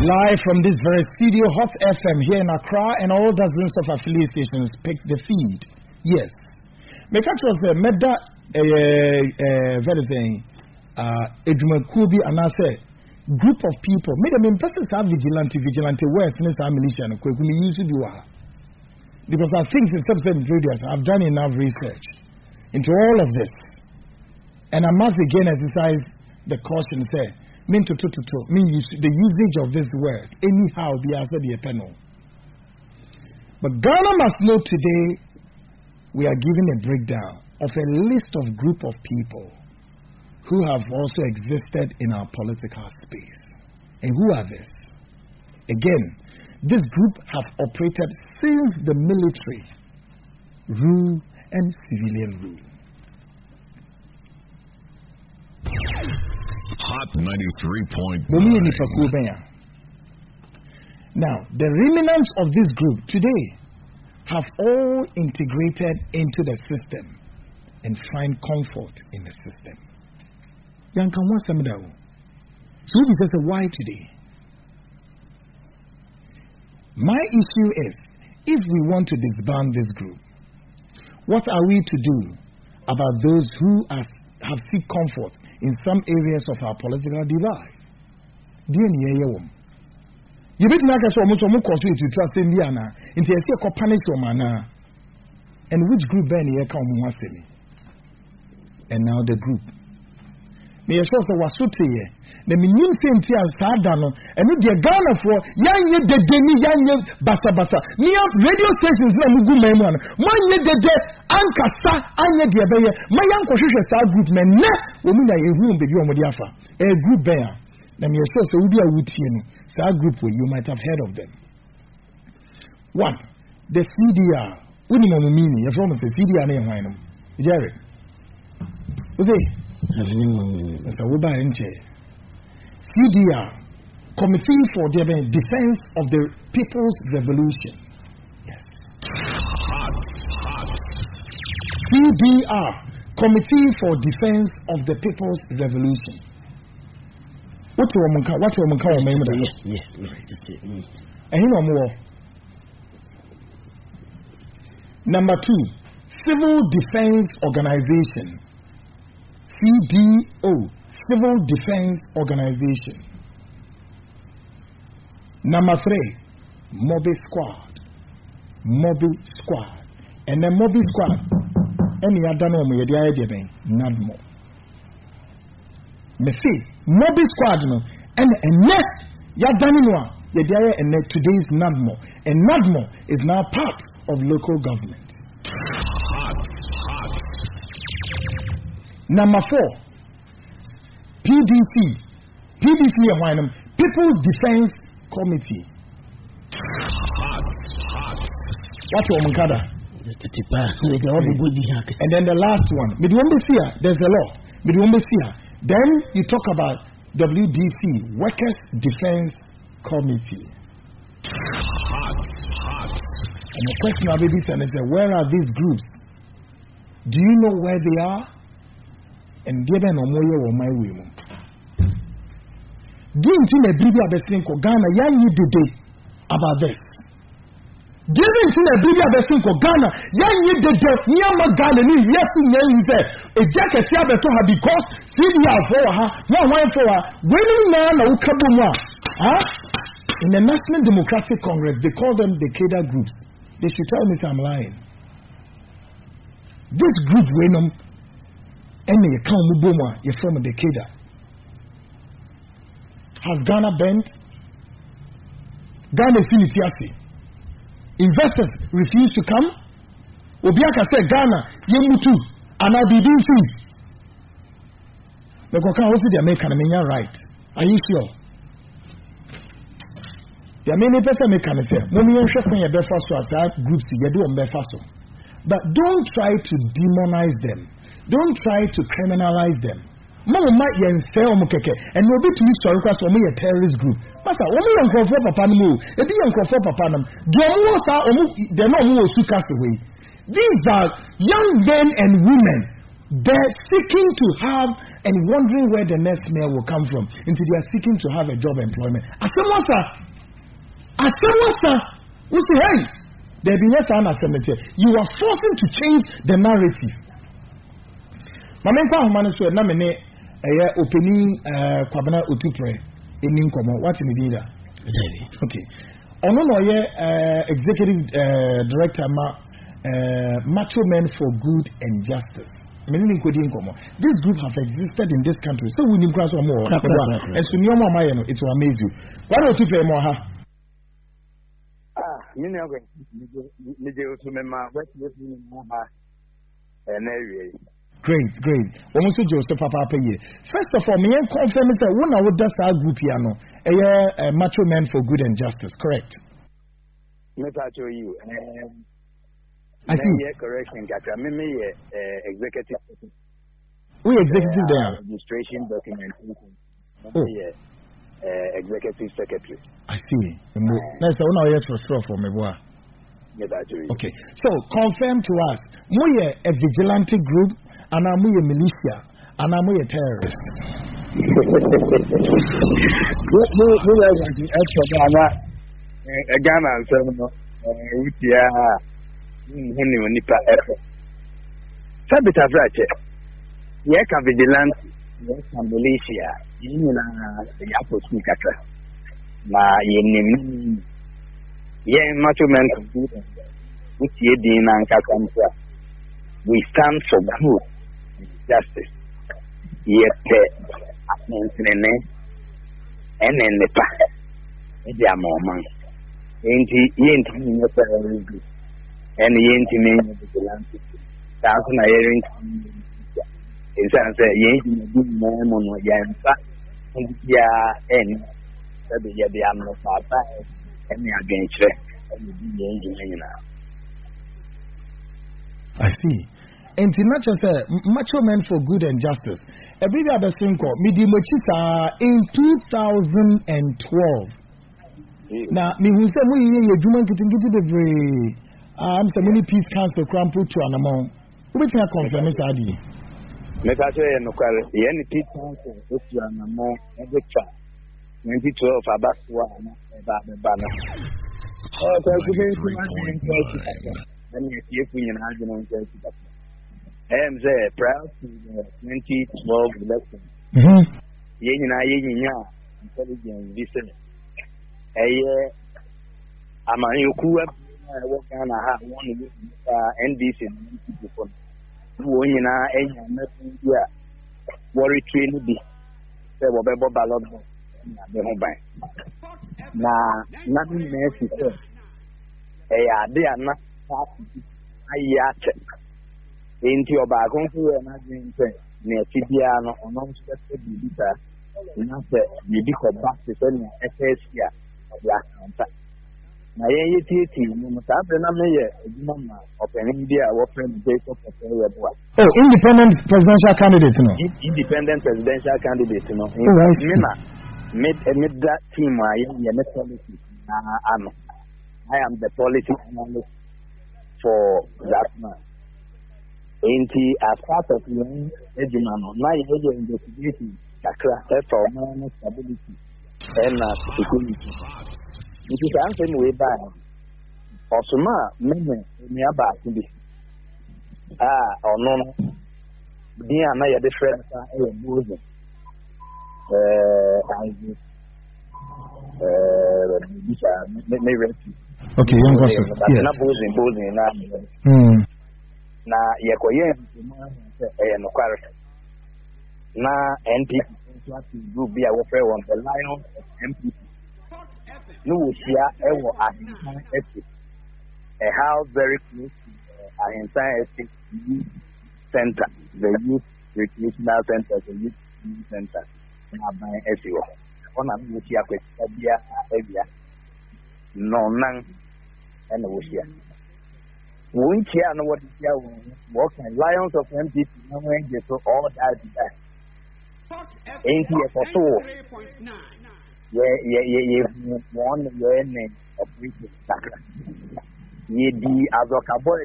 Live from this very studio, Hot FM here in Accra, and all dozens of affiliate stations pick the feed. Yes. Make sure was Meda very saying Kubi and I say group of people. Made them in persons are vigilante words in our militia and Kwaku use it because I think in subsequent videos I've done enough research into all of this. And I must again exercise the caution say mean to mean the usage of this word anyhow be as the panel. But Ghana must know today we are giving a breakdown of a list of group of people who have also existed in our political space. And who are this? Again, this group have operated since the military rule and civilian rule. Hot 93.9. Now, the remnants of this group today have all integrated into the system and find comfort in the system. So because of why today? My issue is, if we want to disband this group, what are we to do about those who have seek comfort in some areas of our political divide? You bet not as almost to trust Indiana into a punish your manner. And which group Ben here come? And now the group. Me a source was so here. The minimum same tea as Sardano, and with the Ghana for Yanya de Demi Yanya Basa. Near radio stations, no Mugu Memon. Manya de Ankasa, Anya de Abaya, my uncle Star group men, woman I room the Yomodiafa, a group bear. Then your source will be a routine. Star group you might have heard of them. One, the CDR. Unimum meaning, your former CDR name, Jerry. What's it? That's a Wuba and CDR, Committee for the Defense of the People's Revolution. Yes. CDR, Committee for Defense of the People's Revolution. What you want to remember? Yes. And you know more. Number 2, Civil Defense Organization. CDO, Civil Defense Organization. Number 3, Mobile Squad. And then Mobile Squad, any other name you idea not more. Me see, Mobile Squad no, and net ya danino ya and today's NADMO. And NADMO is now part of local government. Number 4, PDC and People's Defense Committee. What you want? And then the last one, there's a lot. Then you talk about WDC, Workers Defense Committee. And the question I'll be is where are these groups? Do you know where they are? And given no more or my women. Didn't in a Biblia Bessin for Ghana, young you did about this. Didn't in a Biblia Bessin for Ghana, young you did near Ghana, yes, a jacket Sabato because CDR for her, one wine for her, winning man or Kabuma. In the National Democratic Congress, they call them the Decada groups. They should tell me I'm lying. This group, Wenum. And you come Muboma, you're from the Decada. Has Ghana bent? Ghana is in investors refuse to come. Obiaka said Ghana, Yemutu, and I'll be doing free. The Kokan was the American, I mean, you're right. Are you sure? There are many person can say, Mommy, you're sure your breakfast was that groups you do on breakfast. But don't try to demonize them. Don't try to criminalize them. Mama might say omukeke and no be to story class or a terrorist group. Master, only uncle for papa no, a be uncle for papa no. They're not more to cast away. These are young men and women They're seeking to have and wondering where the next meal will come from. Until they are seeking to have a job employment. Asemwa sir. We say, hey, there be yes and cemetery. You are forcing to change the narrative. Mamenko ahomane so na me ne opening kwabena otupre enin komo. What in the leader? Okay. Ono no ye executive director Macho Men for Good and Justice. This group have existed in this country. So we need to cross more. And so it will amaze you. Why don't you pay more? Great. Almost Joseph Papa pay. First of all, me confirm is that one of that group piano, a Macho Men for Good and Justice, correct? Let me show you. I see. Correction, executive. We executive there. Registration documentation. Executive secretary. I see. That's the one I heard for me, boy. Okay. So confirm to us, we a vigilante group, and I'm a militia, and I'm a terrorist. Nipa effort. Sabita Vrache, Yaka Vigilante, Yaka Militia, Yina, the Yapo Snikatra, Ma Yenim, Yen Macho Men for Good, which Yedin and Kakamsa. We stand for good and justice. Yet, and then the pack, Yamon, ain't very good. And the intimate vigilante. That's my hearing. It's a yen man on Yansa. And the animal papa and against it. I see. And not just Macho Men for Good and Justice. A big other thing called Midi Mochisa in 2012. Now, me who said we hear Juman getting the brain. I'm so many peace council crumpled to an amount. Which I confirm is Adi. Metacho and Yen peace council to an amount every child. 2012 about one about the banner. Oh, then you see an argument. I am there proud to the 2012 election. Yen intelligence visit. I'm a what kind of have one NBC before. When you worry train be. There will be ballot. Now, nothing necessary. They are not into your bag on to an near Tibiano or non specific bitter. Not the biblical back to send FS here of Black Contact. Na ye titi no mutabe na me ye eduma of India our friend Jacob Opewa. Oh, independent presidential candidate no. Independent presidential candidate no. Mid that team I am policy. I am the policy analyst for that man. As part of your eduma no. Na ye investigation kakra for man stability and security. It is answering way back. Osuma, many nearby to be. Or no, dear, my different bosom. Okay, young person. Not bosom. Now, Yakoyen, no quarter. Now, NP will be a warfare on the Lion of MPP. No, a house very close to our entire youth center, the youth recreational center, the youth center. By SEO. On a Militia area, no none and Ocean. We care know what is here walking Lions of MPP, no one gets all that. Ain't here for so. One name of British Kakra. Ye di Azoka Boy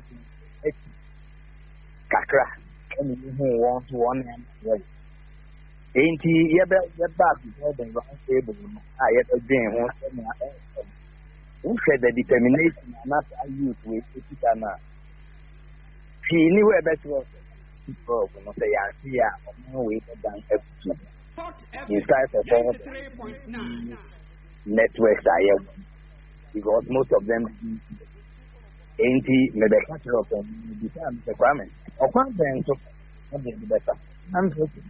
Kakra. and you want one and ain't he ever back before the round table? I ever been who said the determination and not I use with it. She knew a better problem. Say, I see no way than inside of all networks I have because most of them ain't he maybe catch up on the requirement. Or content of the better. I'm talking.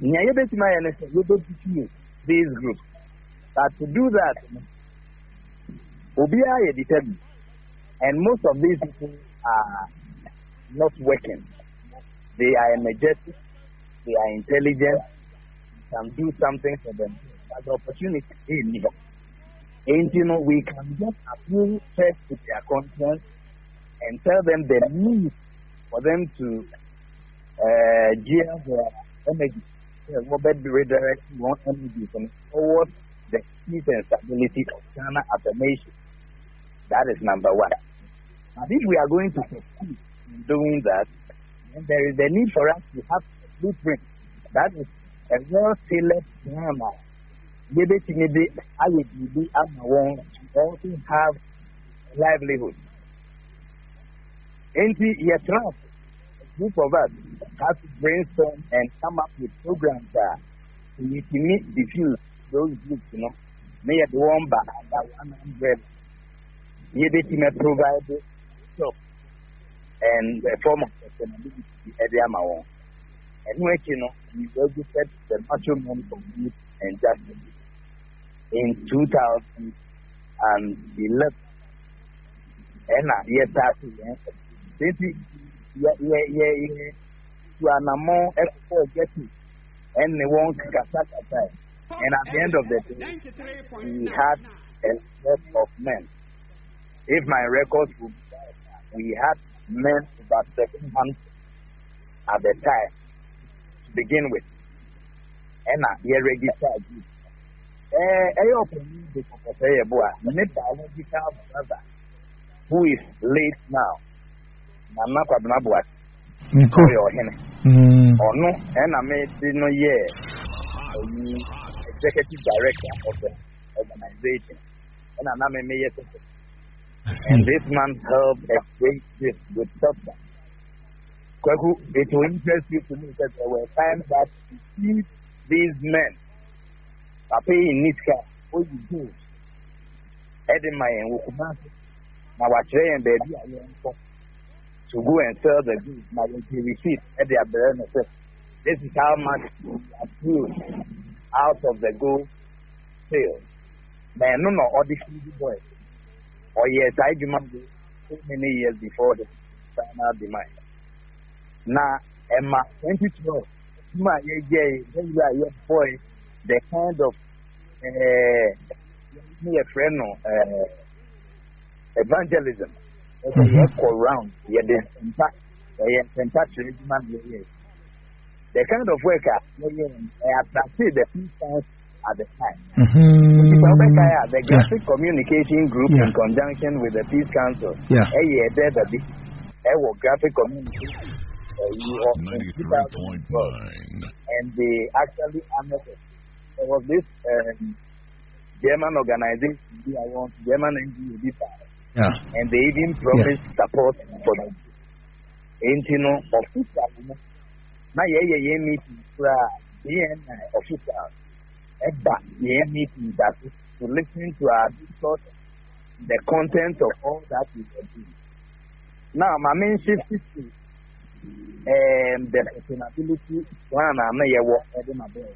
Near bet my NSA, we don't teach these groups. But to do that, Obia determined. And most of these people are not working. They are energetic, they are intelligent, can do something for them. But the opportunity is here. And we can just appeal first to their conscience and tell them the need for them to gear their energy, redirecting more energy towards the peace and stability of Ghana as a nation. That is number one. But if we are going to succeed in doing that, then there is the need for us to have a blueprint. That is a well-tailored grammar. Maybe I would be to also have a livelihood. And yet, a group of us have to brainstorm and come up with programs that to meet diffuse those groups, may at one by under 100. Maybe provide job and a form of sustainability at the Amawon. And we registered the National Men for Youth and Justice in 2011. And yes, to an amount of getting and they won't catch. And at the end of the day, we had a set of men. If my records would be right, we had men about 700 at the time to begin with. And we registered you. The biological brother who is late now. I'm not going to or no, and I made no year executive director of the organization. And I'm a mayor. And this man helped a great deal with substance. Kwaku, it will interest you to know that there were times that to see these men are paying Nitka, what you do. Edema and Wukumasi, now watch and baby, I am to go and sell the goods. Now, when you receive at the Aberrant, this is how much you are out of the gold sales. Man, no, audition boy. Or yes, I demand so many years before the final demand. Now, Emma 2012, my boy, the kind of a friend evangelism. Around, the kind of worker I attracted the people at the time. The Graphic Communication Group in conjunction with the Peace Council. Graphic Communication. 93.9. And they actually honored it. There was this German organization, German NGO. And they even promised support for them. And official, now meeting official. Meeting that is to listen to our discourse, the content of all that we are doing. Now, my main shift is to the sustainability one I may work at my boy.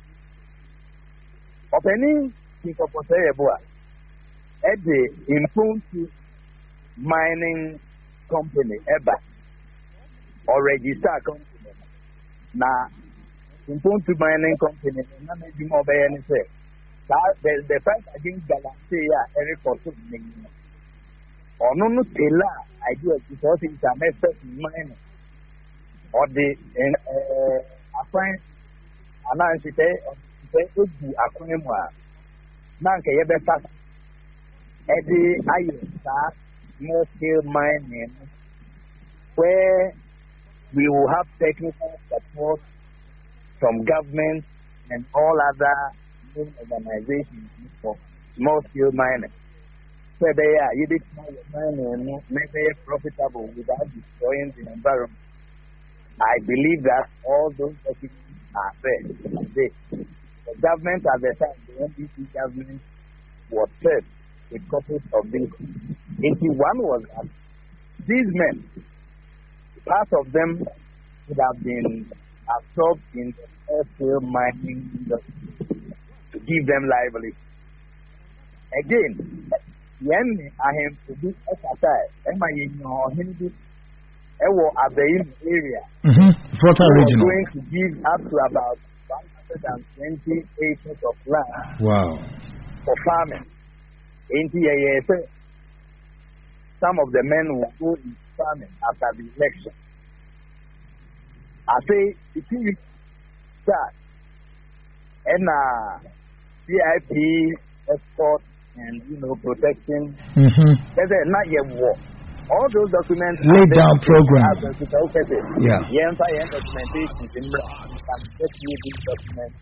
Opening think of at the impromptu mining company ever or register company. Now, impromptu mining company, none of you mobile and say the fight against Galaxia, Eric or something. Or no, I do it because it's a method in mining. Or the appoint an answer to Aquanima. Nanka Yabeta Eddie Iron small scale mining where we will have technical support from government and all other organizations for small-scale mining. So they are mining make it profitable without destroying the environment. I believe that all those documents are fair. The government at the time, the NDC government, was set with copies of this. One was that these men, part of them would have been absorbed in the small-scale mining industry to give them livelihood. Again, when I am to do exercise, area, regional, going to give up to about 120 acres of land. Wow. For farming. Some of the men will go in farming after the election. I say, if you start, and VIP escort and protection, there's not yet war. All those documents laid down program. Yeah. Documentation in these documents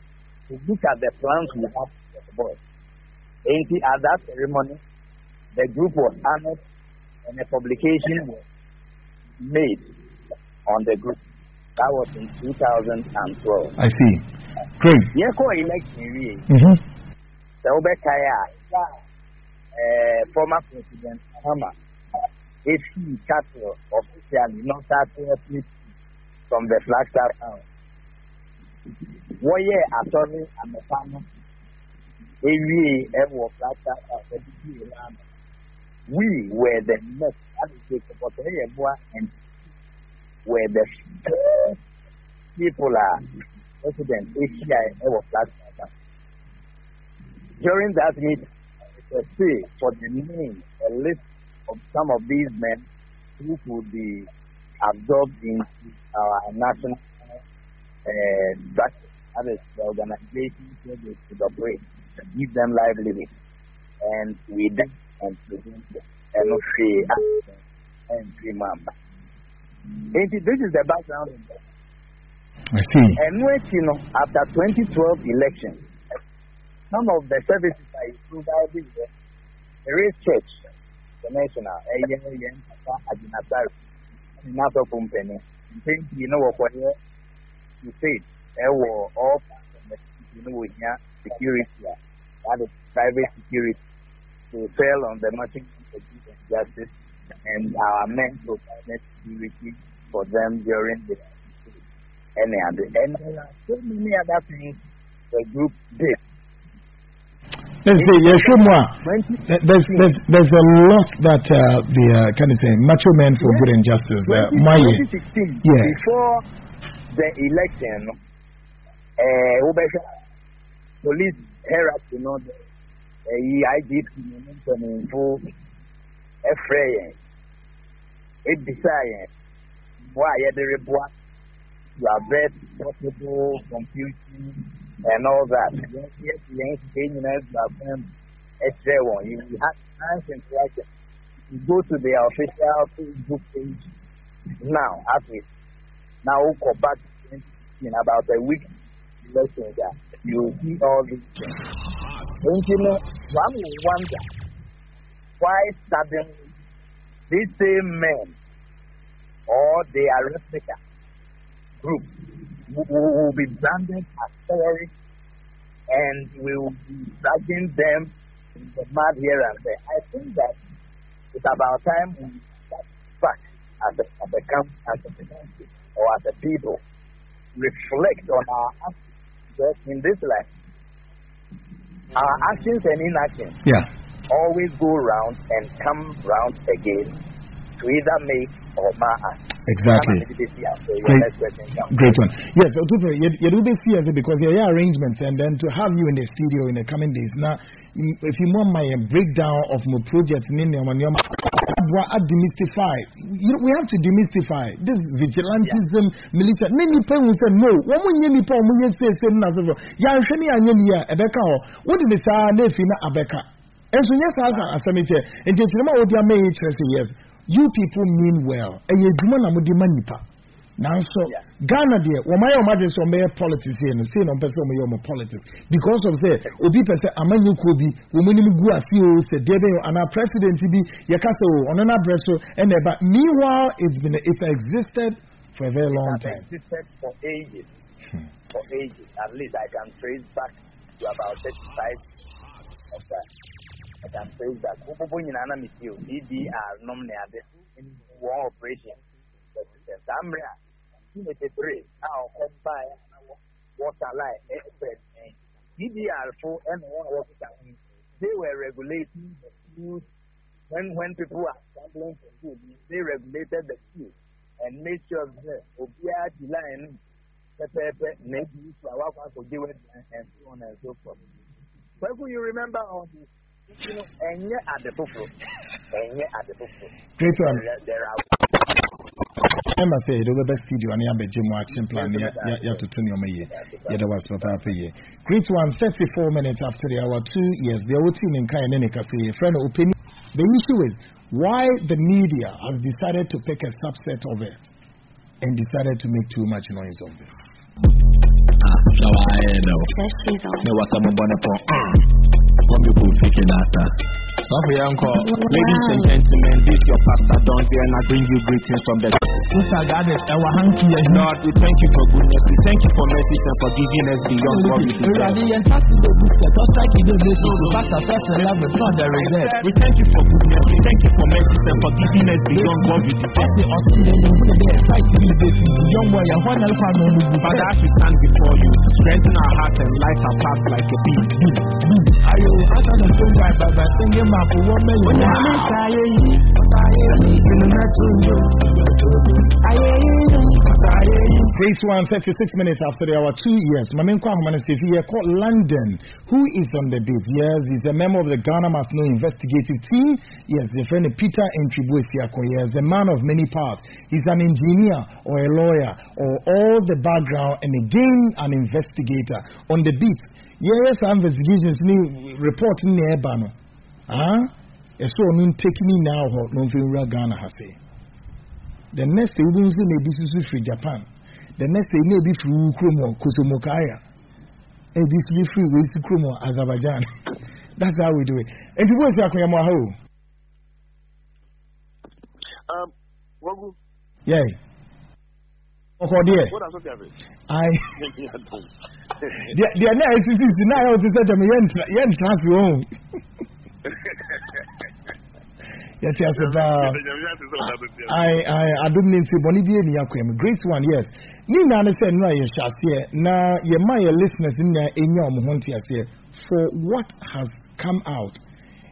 to look at the plans we have for the board. At that ceremony, the group was honored and a publication was made on the group. That was in 2012. I see. Great. Election. Former President Obama, he cattle officially not started from the Flagstaff town. 1 year attorney and the farmer, we were the next and where the first people are President Flagstaff. During that meeting, for the name, a list of some of these men who could be absorbed into our national structure, that is the organization where they should operate, give them livelihood. And we did and presented and 3 members. This is the background. I see. And when, after 2012 election, some of the services I provided, there is church, the national, you said, there were all security, that is private security, to fail on the matching of justice, and our men provided security for them during the and there are so many other things the group did. Let's say, there's a lot that the kind of say macho men for good and justice. 2016, yes. Before the election, police harassed, the IGP full afraid. It decided why the report to avert possible confusion and all that. Yes, you have nice interaction. You go to the official Facebook page now, go back in about a week, you will see all these things. One will wonder why suddenly these same men or their replica group will be branded as terrorists and will be dragging them in the mud here and there. I think that it's about time we start back as a country or as a people, reflect on our actions in this life. Our actions and inactions always go round and come round again to either make or mar us. Exactly. Great one. Yes, you do this here because there are arrangements, and then to have you in the studio in the coming days. Now, if you want my breakdown of my projects, we have to demystify this vigilantism, militia. Many people say no. What did they say? Abeka. And so yes, as I say, and yes, you people mean well. And you do not Now, so Ghana, dear, when my mother saw me politics here and say no person me politics because of say obi person amanyu kobi woman mu gu afio say debe and our president be yakaso on an address and but meanwhile it existed for a very long time. It existed for ages. For ages. At least I can trace back to about 35 of that. I can trace that. Obo nyina na mitio DDR nominate in war operation. Zambia, now come by water line, DDR for and they were regulating the food when people are sampling for food, they regulated the food and made sure that Obia the line maybe flower for doing and so on and so forth. But you remember all this? You know, and yet at the book, Great one. There are. I must say, the best studio and the gym watching plan. You have to turn your way. There was Papa Pay. Great one, 34 minutes after the hour, 2 years. The old team in Kayanika say, friend opinion. The issue is why the media has decided to pick a subset of it and decided to make too much noise of this. Ladies and gentlemen, this is your pastor Don here, and I bring you greetings from the Lord. We thank you for goodness, we thank you for mercy and for giving us beyond what we deserve. We thank you for goodness, we thank you for mercy and for giving us beyond what we deserve. Father, as we stand before you, strengthen our hearts and light our path like a beam. Grace 1, 36 minutes after the hour, 2 years. Mamenko Ahumanisif here called London. Who is on the beat? Yes, he's a member of the Ghana Must Know investigative team. Yes, the friend Peter Ntribuesiako. Yes, a man of many parts. He's an engineer or a lawyer or all the background and again an investigator on the beat. Yes, investigations need reporting near Bano. So no take me now no feel Ghana has say. The next day we will be free Japan. The next day may be free Kromo Kusumokaya. And this will be free with Kromo Azerbaijan. That's how we do it. And you was Yakoyamaho. Wagu. Yeah. Oh dear. What else have I the analysis is now to set them yen transfer. Yes, I don't mean to Bolivia Yakwem. Great one, yes. Nina understand why you shall see now you my listeners in your Montia for what has come out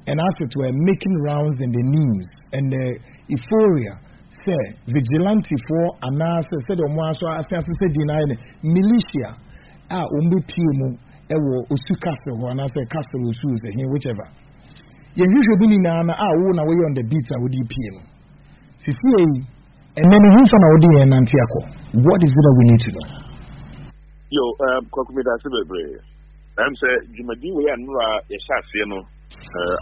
and as it were making rounds in the news and the euphoria say vigilante for anasa said on one so as said denying militia umbi piumu ewo usukase ho anasa castle usu whichever. You usually na way on the beats with EPM. And then who's on our day and Antiaco? What is it that we need to know? Yo, Kwaku Annan. I'm saying, Jumadi, we are not a Sassiano,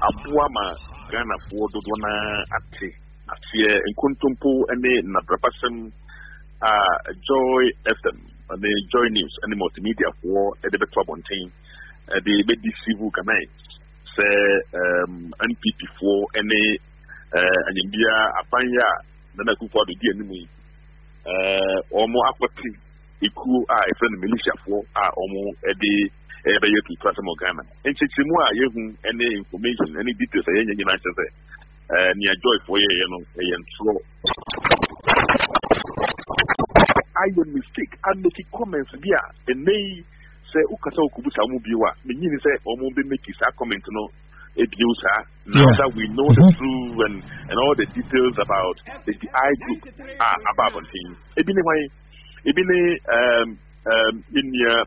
Abuama, Ghana for Dodona Ati, Atia, and Kuntumpu, and then Naprapasam, Joy FM, and the Joy News, and the multimedia for a debate club on team, the BDC Vukanai. NPP4 any Anyimbia Apanya Nana Kufa the enemy Omo Apati Iku a friend militia for Omo Eddie Ebeyo to Plasma Ghana. And Chichimua Yehun any information, any details I say near joy for and slow. I will mistake and make comments via and they say ukasa okubusa mu biwa menyini say omo be make his comment no edusa now that we know the truth and all the details about the I group about things ebine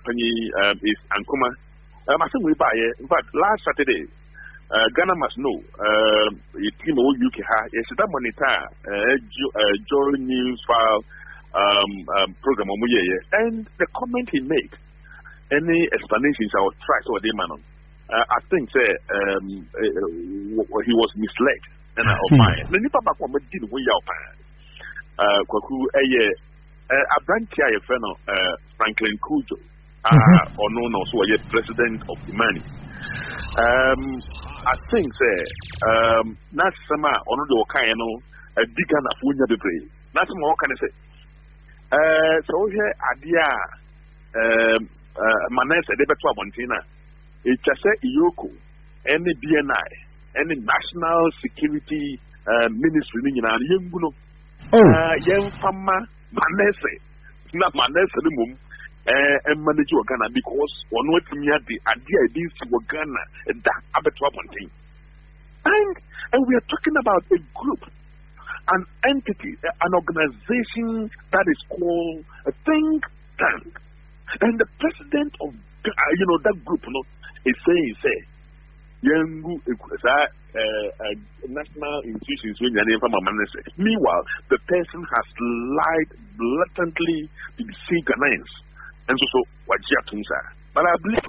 pani is ankuma we buy in fact last Saturday Ghana Must Know a team of UK yes that monitor Joy News file program and the comment he made any explanations I will try to them on. I think he was misled and of mine. The Nipa Bakwa did way out. Kwaku a branch here, Franklin Kujo, or known also a president of Imani. I think, that's some on the Okayano, a big gun of Wunya de Bray. That's more can I say. So here, Adia, Manes, a debate to Montina. It's just a Yoko, any BNI, any national security ministry, young Fama, Manese, not Manese, the mum. And manage your Ghana because one way to me the idea is to Ghana and that abattoir thing. And we are talking about a group, an entity, an organization that is called a think tank. And the president of that group is saying national institutions when your name from Manese. Meanwhile, the person has lied blatantly to deceive Ghanaians. And so what Jatunsa. But I believe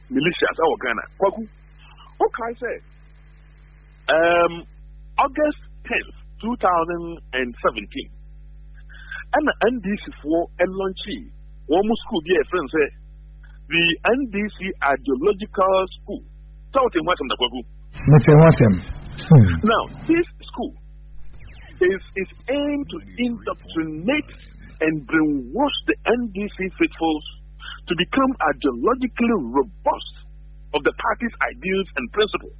militias our Ghana. Kwaku. Okay, I say August 10th, 2017. And the NDC for and launchy. Almost could be a friend say the NDC ideological school. Talking what's on the Kwaku. Now, this school is aimed to indoctrinate and brainwash the NDC faithfuls to become ideologically robust of the party's ideals and principles.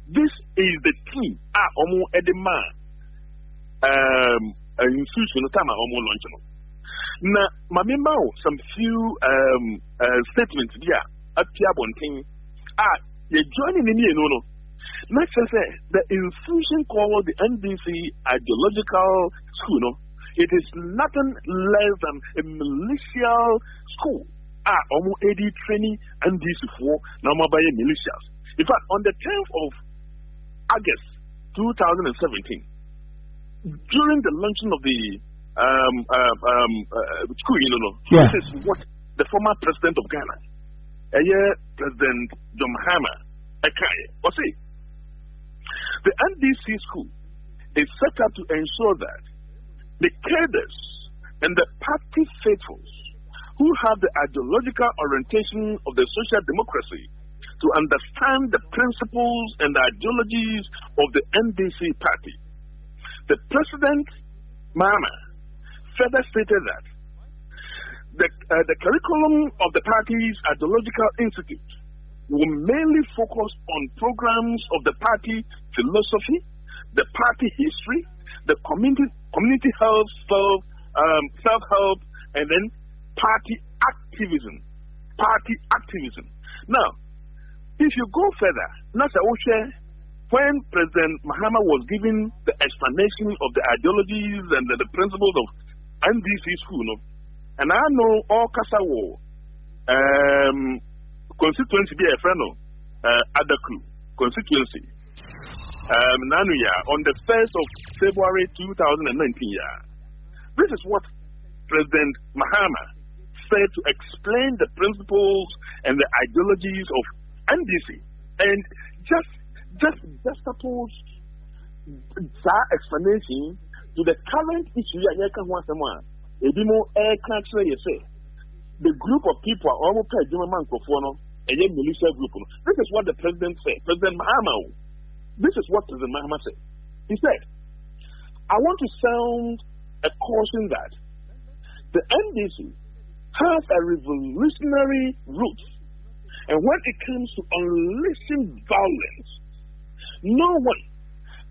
This is the team Omo Edema institution time Omo launch. Now, Mamimao, some few statements here at Piabonting you're joining in here, no. Let's just say the institution called the NDC ideological school, it is nothing less than a militia school. Almost 80 training NDC for Namabaya militias. In fact, on the 10th of August 2017, during the launching of the school, this is what the former president of Ghana, President John Mahama, was saying. The NDC school is set up to ensure that the cadres and the party faithfuls who have the ideological orientation of the social democracy to understand the principles and the ideologies of the NDC party. The President, Mahama, further stated that the curriculum of the party's ideological institute will mainly focus on programs of the party philosophy, the party history, the community health, self-help, and then party activism. Now, if you go further, when President Mahama was giving the explanation of the ideologies and the principles of NDC school, and I know all Kasawo constituency be a friend of Adaku constituency. On the 1st of February 2019, this is what President Mahama said to explain the principles and the ideologies of NDC. And just suppose that explanation to the current issue, the group of people are almost a militia group. This is what the president said. President Mahama. This is what President Mahama said. He said, I want to sound a caution that the NDC has a revolutionary root. And when it comes to unleashing violence, no one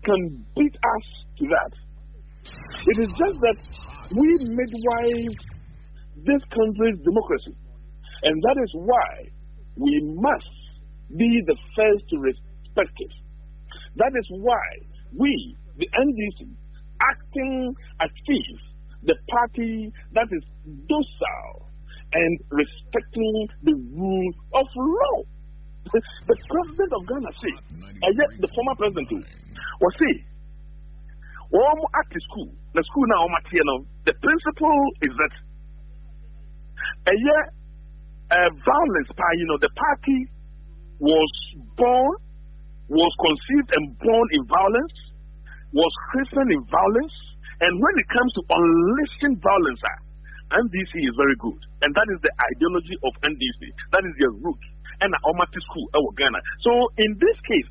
can beat us to that. It is just that we midwife this country's democracy. And that is why we must be the first to respect it. That is why we, the NDC, acting as chief, the party that is docile and respecting the rules of law. The president of Ghana said, and yet the former president was saying, at the school now, the principle is that violence, the party was born was conceived and born in violence, was christened in violence, and when it comes to unleashing violence, NDC is very good. And that is the ideology of NDC. That is their root. And Almaty School, Ghana. So in this case,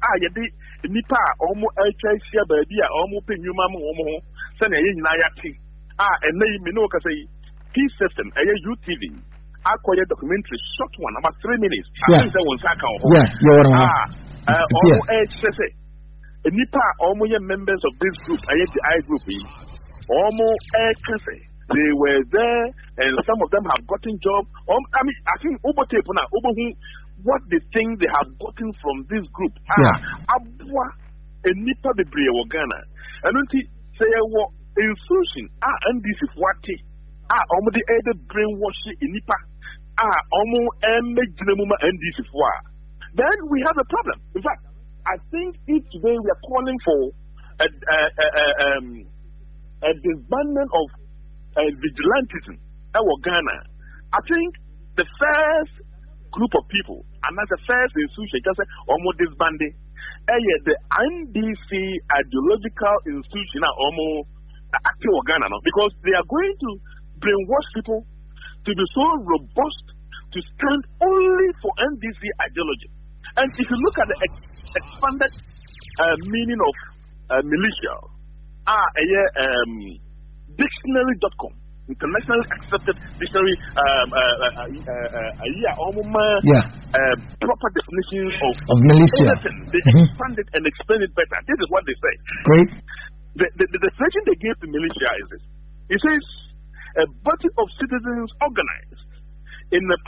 nipa almost HIC baby, almost Penuma, Sana Yayati. And they know peace system, UTV. Acquired documentary, short one, about 3 minutes. Yeah, you're nipa almost members of this group, the I group, almost they were there, and some of them have gotten jobs. I think what they think they have gotten from this group. Abwa nipa bebree wo Ghana. And unti say what institution and this is what almost the brainwash nipa and this is what. Then we have a problem. In fact, I think if today we are calling for a disbandment of vigilantism in Ghana, I think the first group of people, and that's the first institution, just almost disbanded, the NDC ideological institution almost active Ghana now, because they are going to brainwash people to be so robust to stand only for NDC ideology. And if you look at the expanded meaning of militia, dictionary.com, internationally accepted dictionary, proper definition of militia. They expand it and explain it better. This is what they say. Great. The definition they gave to militia is this. It says a body of citizens organized in a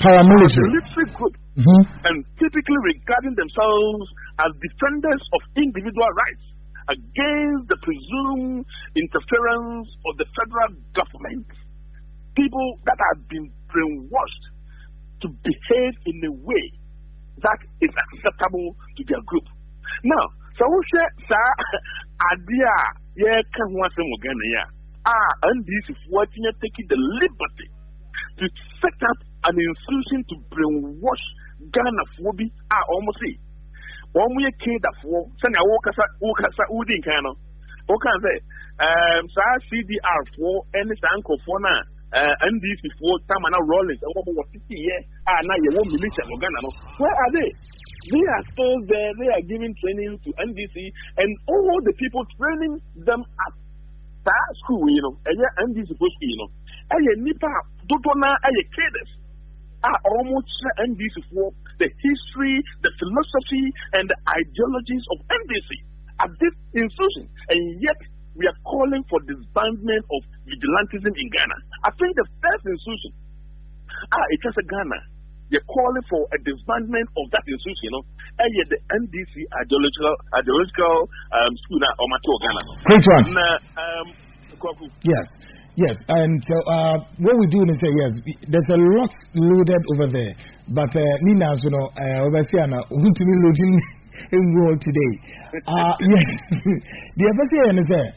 paramilitary group, and typically regarding themselves as defenders of individual rights against the presumed interference of the federal government. People that have been brainwashed to behave in a way that is acceptable to their group. Now, so we share idea and this is what you are taking the liberty to set up an institution to brainwash Ghana for be almost see. One way kid of war, send a walker, Udin Cano. Okay, CDR for any uncle for now, and this before Tamana Rollins, and what 50 years, now you won't militia Ghana. Where are they? They are still there, they are giving training to NDC, and all the people training them at that school, and NDC supposed to, and Nipa, Dotona, and kids. Almost NDC for the history, the philosophy, and the ideologies of NDC at this institution, and yet we are calling for disbandment of vigilantism in Ghana. I think the first institution, it's just a Ghana. They're calling for a disbandment of that institution, and yet the NDC ideological school now, Ghana. Great one. Yes. Yes, and so what we do is say yes, there's a lot loaded over there, but Nina, over here now, want to be loading in world today. Yes, the other thing is there,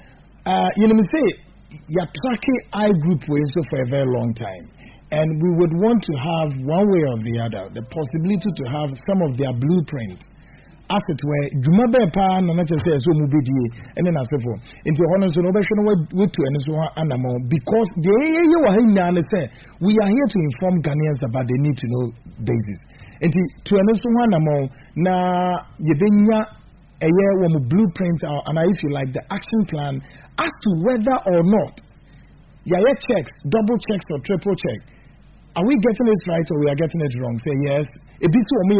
say you're tracking I group ways for a very long time, and we would want to have one way or the other the possibility to have some of their blueprints. As it were, Jumabe Pan and say so mubidi and then as for into honors and ovation with to and so animal because they say we are here to inform Ghanaians about the need to know basis. And to and so animal na yebenya a year when blueprint and if you like the action plan as to whether or not yaya checks, double checks or triple check. Are we getting it right or we are getting it wrong? Say yes. A bit to me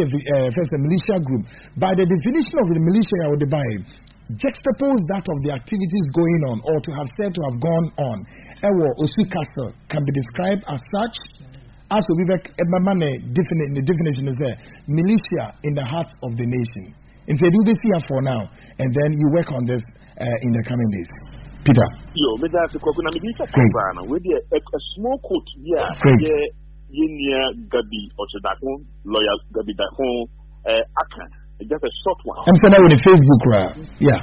first a militia group. By the definition of the militia, I would buy juxtapose that of the activities going on or to have said to have gone on. Ewo Osu Castle can be described as such. As we the definition is there. Militia in the heart of the nation. And say do this here for now, and then you work on this in the coming days. Peter. Yo, me that's a small quote here. Yenia Gabi Ochedakon, lawyer Gabi Dakon, Akan, just a short one. I'm saying that with the Facebook, right? Yeah.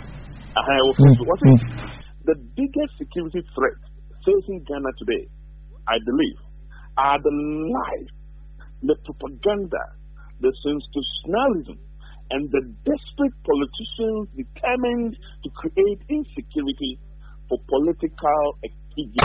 The biggest security threat facing Ghana today, I believe, are the lies, the propaganda, the sensationalism and the desperate politicians determined to create insecurity for political activity.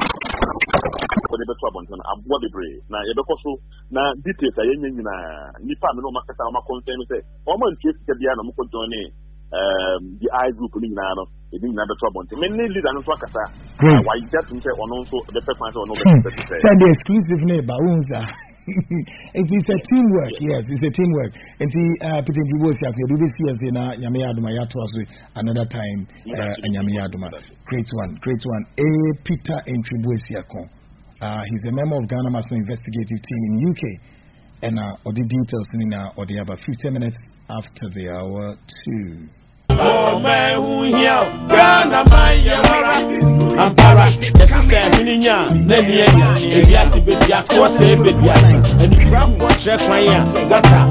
For the better one, I'm what the brave. Now, you also now details. I am in Nipa, no market, I'm a concern. Say, Oman chief Kabiana, I'm joining the I group in Nano, it didn't have a trouble. Many leaders don't talk about why just say on also the pepper or no. Send the exclusive neighbor, it is a teamwork, yes, it's a teamwork. And see, Peter Gibosia, you do this year, Yamiaduma Yatwas another time, and Yamiaduma. Great one. Peter and Tribuesia. He's a member of Ghana National Investigative Team in UK. And all the details in or the about 15 minutes after the hour 2. Oh man, who here? Ghana, my Ampara, yes, I said, Mininya, Nenia, Eliasi, baby, I cross a baby, and you grab what check my gata,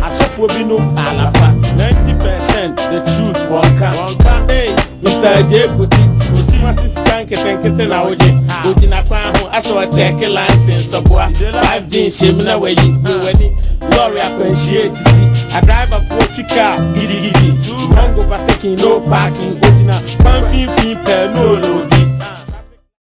I saw for Bino, Alafa, 90% the truth, one can, hey, Mr. J. Buti, you see what is can't get now, Ujina, I saw a check a license of 5G, Shimna, where you do any. Gloria appreciates I drive a 40 car, giddy, Mango, but taking no parking, Ujina, 150 per no.